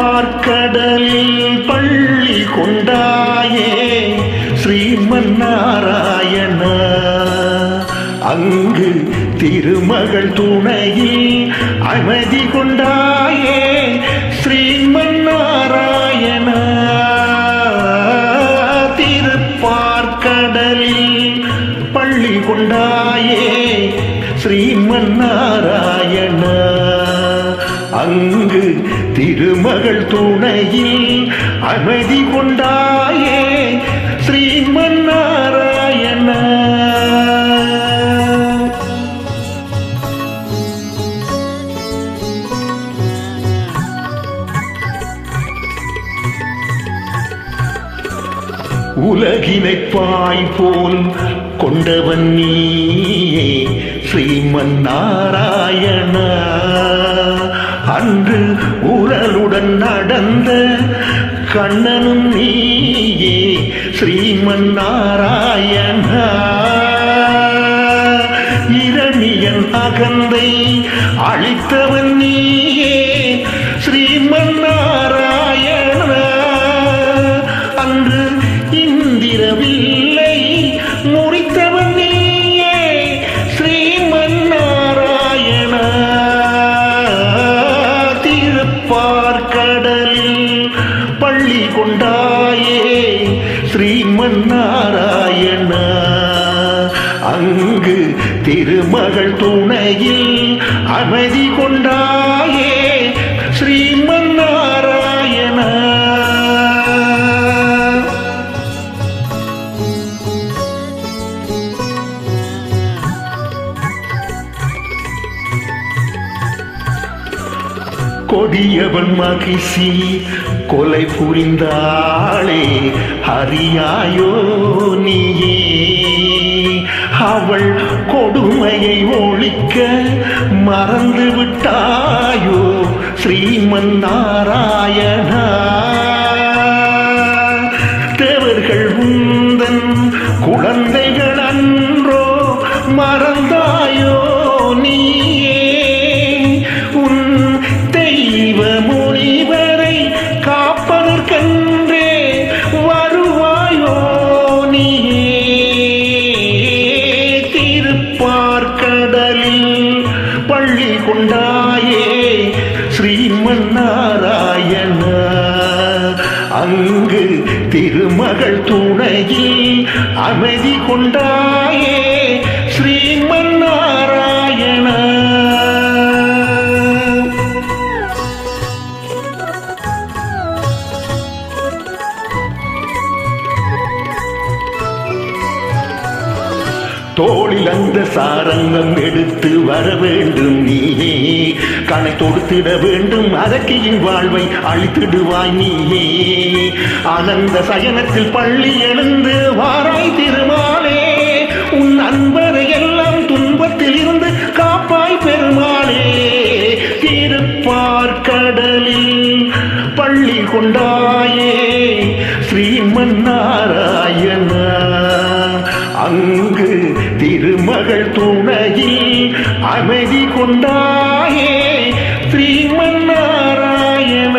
திருப்பார்கடலில் பள்ளி கொண்டாயே ஸ்ரீமன் நாராயண, அங்கு திருமகள் துணையில் அமைதி கொண்டாயே ஸ்ரீமன் நாராயண. திருப்பார்கடலில் பள்ளி கொண்டாயே ஸ்ரீமன் நாராயண, அங்கு திருமகள் துணையில் அமைதி கொண்டாயே ஸ்ரீமன் நாராயண. உலகினை பாய் போல் கொண்டவன் நீயே ஸ்ரீமன் நாராயண, அன்று உரலுடன் நடந்த கண்ணனும் நீயே ஸ்ரீமன் நாராயண. இரணியன் அகந்தை அழித்தவன் நீயே ஸ்ரீமன் நாராயண, அன்று இந்திரவில்லை முறித்தவன் நீயே ஸ்ரீமன் நாராயண. திருப்பார்கடலில் பள்ளி கொண்டாயே ஸ்ரீமன் நாராயண, அங்கு திருமகள் துணையில் அமைதி கொண்டாயே ஸ்ரீமன் நாராயண. கொடியவன் மகிழ்ச்சி கொலை புரிந்தாளே அறியாயோ நீயே, அவள் கொடுமையை ஒழிக்க மறந்து விட்டாயோ ஸ்ரீமன் நாராயண. தேவர்கள் உந்தன் குழந்தைகள் அன்றோ மறந்தாயோ நீயே, உன் தெய்வ முனிவரை காப்பதற்கென்றே வருவாயோ நீயே. திருப்பார்கடலில் பள்ளி கொண்டாயே ஸ்ரீமன் நாராயண, அங்கு திருமகள் துணையில் அமைதி கொண்டாயே ஸ்ரீமன் நாராயண. தோளில் அந்த சாரங்கம் எடுத்து வர வேண்டும் நீயே, கணை தொடுத்திட வேண்டும் அதற்கின் வாழ்வை அழித்திடுவாய் நீயே. ஆனந்த சயனத்தில் பள்ளி எழுந்து வாராய் திருமாலே, உன் அன்பரை எல்லாம் துன்பத்தில் இருந்து காப்பாய் பெருமாளே. திருப்பார்கடலில் பள்ளி கொண்டாயே ஸ்ரீமன் நாராயண, அங்கு திருமகள் துணையில் அமைதி கொண்டாயே ஸ்ரீமன் நாராயண.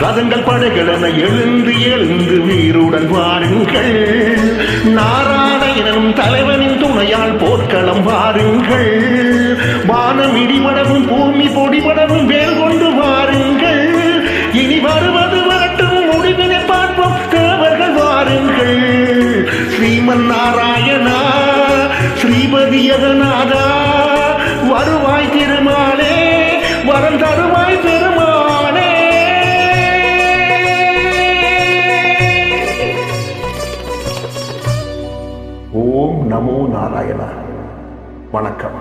ரதங்கள் படைகளென எழுந்து எழுந்து வீருடன் வாருங்கள், நாராயணனும் தலைவனின் துணையால் போர்க்களம் வாருங்கள். வானம் இடிமடவும் பூமி பொடிபடவும் வேல் கொண்டு வாருங்கள், இனி வருவது வரட்டும் முடிவினை பார்ப்போம் தேவர்கள் வாருங்கள். ஸ்ரீமன் நாராயணா ஸ்ரீபதி ஜெகநாதா வருவாய் திருமாலே, வரம் தருவாய் பெருமானே. ஓம் நமோ நாராயணா. வணக்கம்.